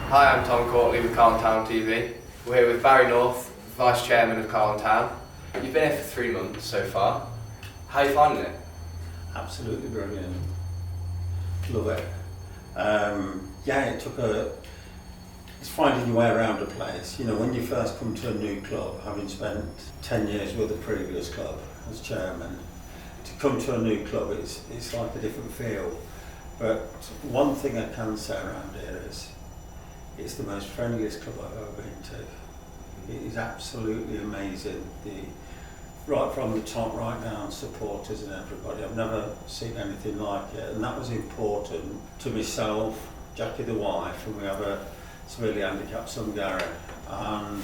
Hi, I'm Tom Quartly with Carlton Town TV. We're here with Barry North, Vice Chairman of Carlton Town. You've been here for 3 months so far. How are you finding it? Absolutely brilliant. Love it. It's finding your way around a place. You know, when you first come to a new club, having spent 10 years with the previous club as chairman, to come to a new club, it's like a different feel. But one thing I can say around here is, it's the most friendliest club I've ever been to. It is absolutely amazing. Right from the top right down, supporters and everybody. I've never seen anything like it, and that was important to myself, Jackie the wife, and we have a severely handicapped son, Gary, and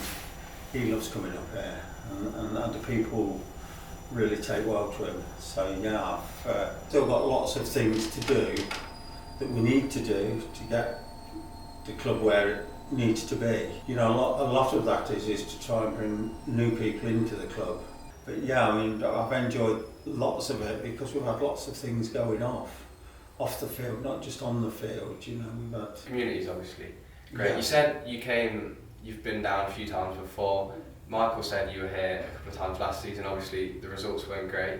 he loves coming up here, and the people really take well to him. So yeah, I've still got lots of things to do that we need to do to get the club where it needs to be. You know, a lot of that is to try and bring new people into the club. But yeah, I mean, I've enjoyed lots of it because we've had lots of things going off the field, not just on the field. You know, we've had Communities, obviously. Great. Yeah. You said you've been down a few times before. Michael said you were here a couple of times last season. Obviously, the results weren't great,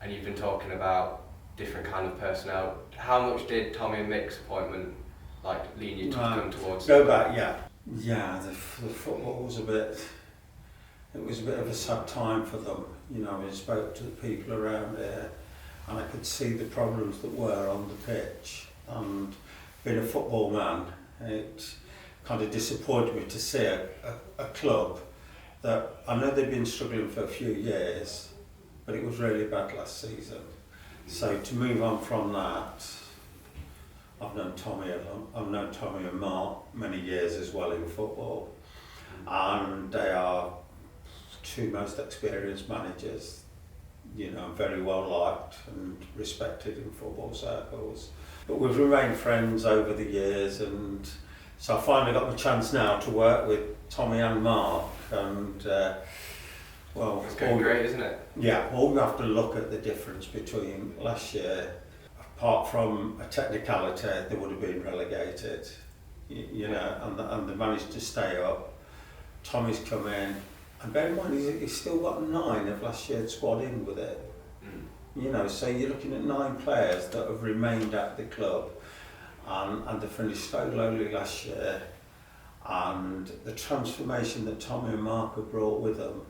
and you've been talking about different kind of personnel. How much did Tommy and Mick's appointment lean you to come towards? Go back, yeah. The football was a bit of a sad time for them. You know, I spoke to the people around here and I could see the problems that were on the pitch, and being a football man, it kind of disappointed me to see a club that, I know they've been struggling for a few years, but it was really bad last season. So to move on from that, I've known Tommy and Mark many years as well in football, and they are two most experienced managers, you know, very well liked and respected in football circles. But we've remained friends over the years, and so I finally got the chance now to work with Tommy and Mark, and well, it's going great, isn't it? Yeah, all we have to look at the difference between last year. Apart from a technicality, they would have been relegated, you know, and they managed to stay up. Tommy's come in, and bear in mind, he's still got 9 of last year's squad in with it. You know, so you're looking at 9 players that have remained at the club, and they finished so lowly last year. And the transformation that Tommy and Mark have brought with them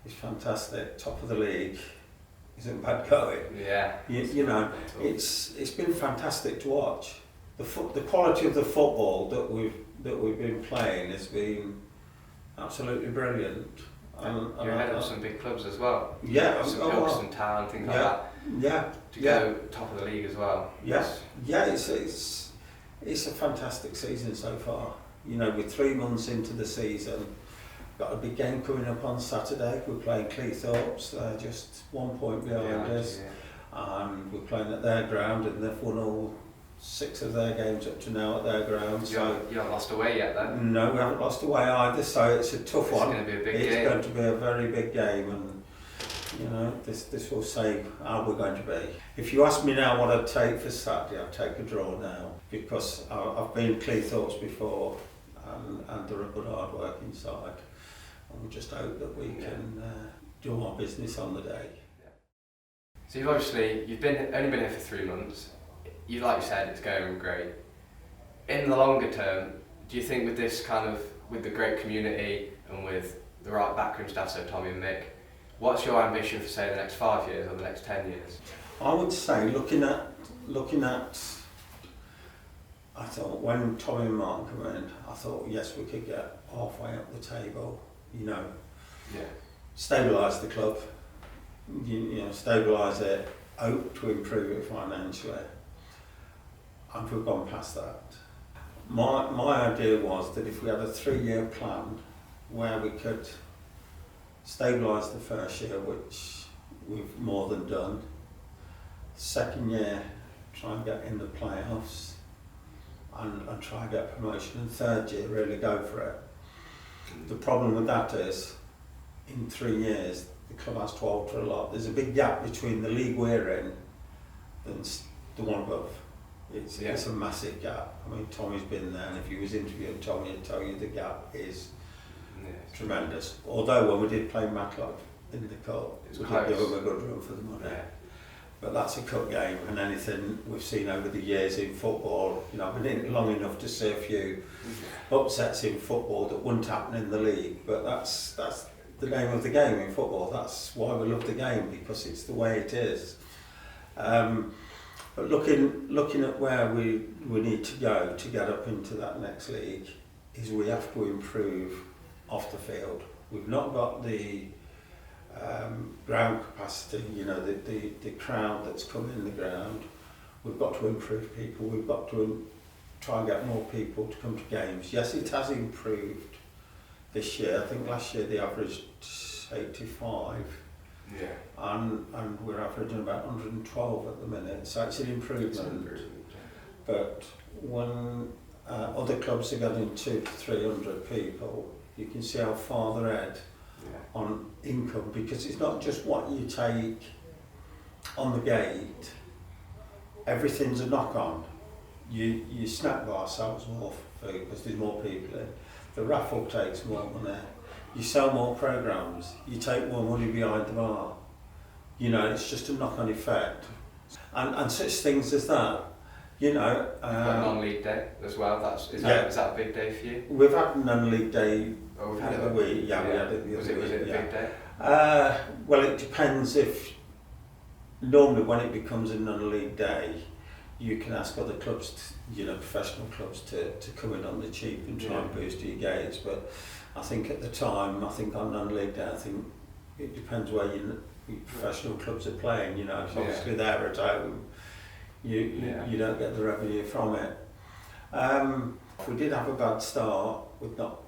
is fantastic. Top of the league. Isn't bad going. Yeah. You know, it's been fantastic to watch. The quality of the football that we've been playing has been absolutely brilliant. And you're ahead of some big clubs as well. Yeah. Some Town, things like that. Yeah. To go top of the league as well. Yes. Yeah. It's a fantastic season so far. You know, we're 3 months into the season. Got a big game coming up on Saturday. We're playing Cleethorpes, they're just 1 point behind us, and we're playing at their ground, and they've won all 6 of their games up to now at their ground. You haven't lost away yet then? No, we haven't lost away either, so it's a tough one. It's going to be a big game. It's going to be a very big game, and you know, this will say how we're going to be. If you ask me now what I'd take for Saturday, I'd take a draw now, because I've been Cleethorpes before, and they're a good hard working side. And we just hope that we can do our business on the day. Yeah. So you've only been here for 3 months. Like you said, it's going great. In the longer term, do you think with this with the great community and with the right backroom staff, so Tommy and Mick, what's your ambition for say the next 5 years or the next 10 years? I would say looking at I thought when Tommy and Mark come in, I thought yes, we could get halfway up the table. You know, stabilise the club, you know, stabilise it, hope to improve it financially, and we've gone past that. My idea was that if we had a 3-year plan where we could stabilise the first year, which we've more than done, second year try and get in the playoffs and try and get promotion, and third year really go for it. The problem with that is, in 3 years, the club has to alter a lot. There's a big gap between the league we're in and the one above. It's a massive gap. I mean, Tommy's been there, and if he was interviewing Tommy, he'd tell you the gap is tremendous. Although when we did play Matlock in the cup, we did give them a good run for the money. Yeah. But that's a cup game, and anything we've seen over the years in football, you know, I've been in it long enough to see a few upsets in football that wouldn't happen in the league, but that's the name of the game in football. That's why we love the game, because it's the way it is. But looking at where we need to go to get up into that next league, is we have to improve off the field. We've not got the ground capacity, you know, the crowd that's come in the ground. We've got to improve people. We've got to try and get more people to come to games. Yes, it has improved this year. I think last year they averaged 85. Yeah. And we're averaging about 112 at the minute, so it's an improvement. But when other clubs are getting 200 to 300 people, you can see how far they're ahead on income, because it's not just what you take on the gate, everything's a knock-on. You snack bar sells more food because there's more people in. The raffle takes more money. You sell more programmes, you take more money behind the bar. You know, it's just a knock-on effect. And such things as that, you know. Non-league day as well, is that a big day for you? We've had non-league day we've had the other week. Yeah, we had it the other week. Was it a big day? Well, it depends if, normally when it becomes a non-league day, you can ask other clubs, professional clubs to come in on the cheap and try and boost your gates, but I think at the time, on non-league day, I think it depends where your professional clubs are playing, if obviously they're at home, you don't get the revenue from it. We did have a bad start with not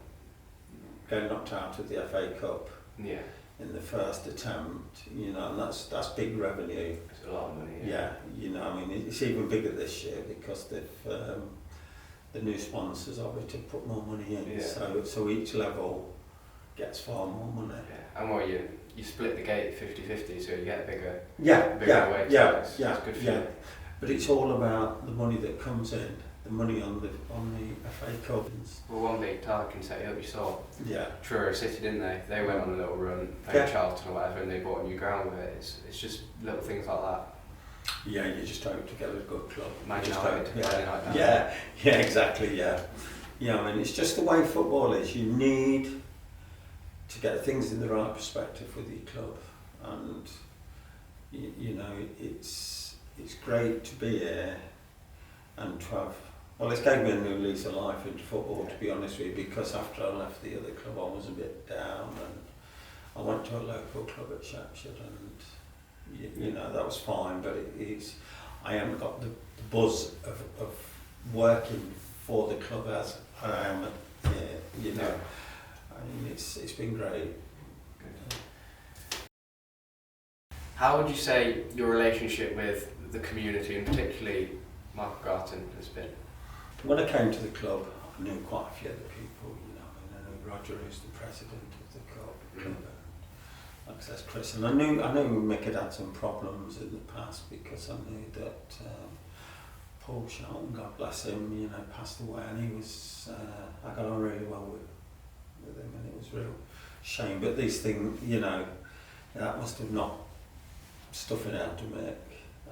getting knocked out of the FA Cup in the first attempt, and that's big revenue. It's a lot of money. It's even bigger this year because they've the new sponsors obviously put more money in, so each level gets far more money. And what you split the gate 50-50, so you get a bigger weight. It's good for you. But it's all about the money that comes in, the money on the FA Cup. Well, one big target set you up, you saw Truro City, didn't they? They went on a little run, played Charlton or whatever, and they bought a new ground with it. It's just little things like that. Yeah, you just hope to get a good club. Exactly. It's just the way football is. You need to get things in the right perspective with your club, and it's great to be here and to have. Well, it's gave me a new lease of life into football, to be honest with you, because after I left the other club, I was a bit down, and I went to a local club at Shepshed, and that was fine, but I haven't got the buzz of working for the club as I am here, it's been great. How would you say your relationship with the community, and particularly Michael Carlton, has been? When I came to the club, I knew quite a few other people, I knew Roger, who's the president of the club, like I said, Chris, and I knew Mick had had some problems in the past, because I knew that Paul Shelton, God bless him, passed away, and he was, I got on really well with him, and it was a real shame, but these things, that must have knocked stuffing out of Mick,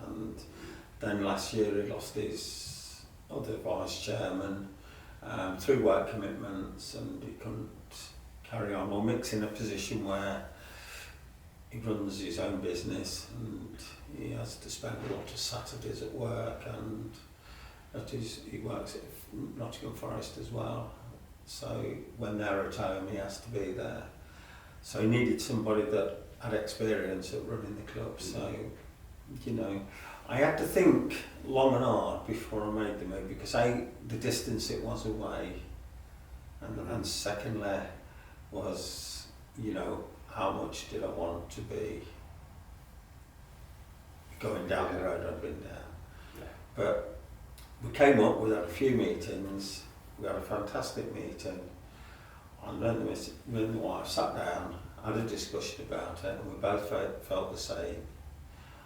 and then last year he lost his other vice chairman through work commitments, and he couldn't carry on. Well, Mick's in a position where he runs his own business, and he has to spend a lot of Saturdays at work, and he works at Nottingham Forest as well, so when they're at home he has to be there. So he needed somebody that had experience at running the club, so I had to think long and hard before I made the move, because the distance it was away, and secondly was, how much did I want to be going down the road I'd been down. But we came up, we had a few meetings, we had a fantastic meeting, and then me and the wife sat down, had a discussion about it, and we both felt the same.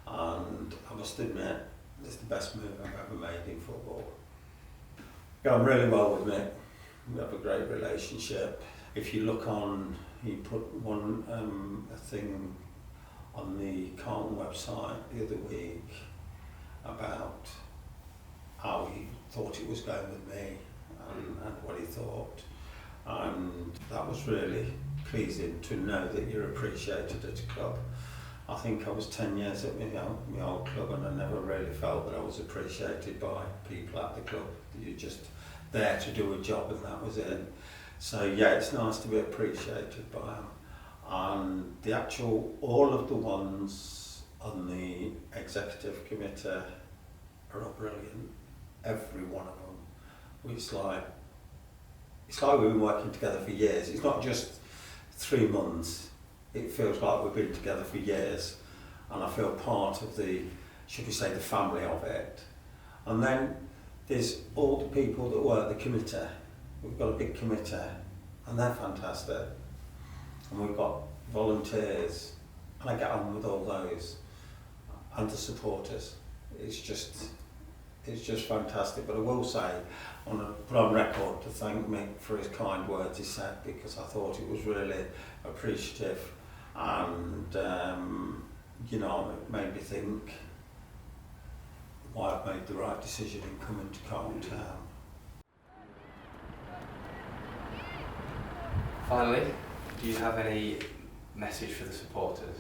And I must admit, it's the best move I've ever made in football. Get on really well with Mick. We have a great relationship. If you look on, he put one a thing on the Carlton website the other week about how he thought it was going with me and what he thought. And that was really pleasing to know that you're appreciated at a club. I think I was 10 years at my old club and I never really felt that I was appreciated by people at the club. You're just there to do a job and that was it. So yeah, it's nice to be appreciated by them. And the actual, all of the ones on the executive committee are all brilliant. Every one of them. It's like we've been working together for years. It's not just 3 months. It feels like we've been together for years. And I feel part of the, should we say, the family of it. And then there's all the people that work the committee. We've got a big committee and they're fantastic. And we've got volunteers and I get on with all those. And the supporters. It's just fantastic. But I will say, I want to put on record to thank Mick for his kind words he said, because I thought it was really appreciative and you know, it made me think why I've made the right decision in coming to Carlton Town. Finally, do you have any message for the supporters?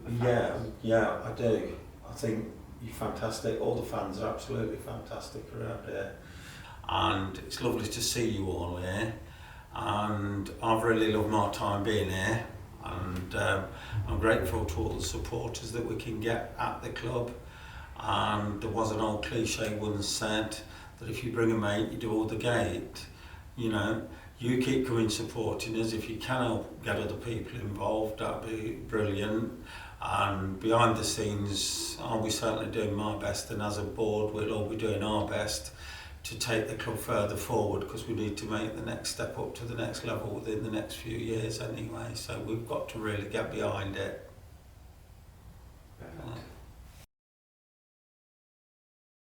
For the fans? Yeah, I do. I think you're fantastic. All the fans are absolutely fantastic around here. And it's lovely to see you all here. And I've really loved my time being here. And I'm grateful to all the supporters that we can get at the club. And there was an old cliche once said that if you bring a mate, you do all the gate. You know, you keep coming supporting us. If you can help get other people involved, that'd be brilliant. And behind the scenes, I'll be certainly doing my best, and as a board, we'll all be doing our best to take the club further forward, because we need to make the next step up to the next level within the next few years anyway. So we've got to really get behind it. Perfect.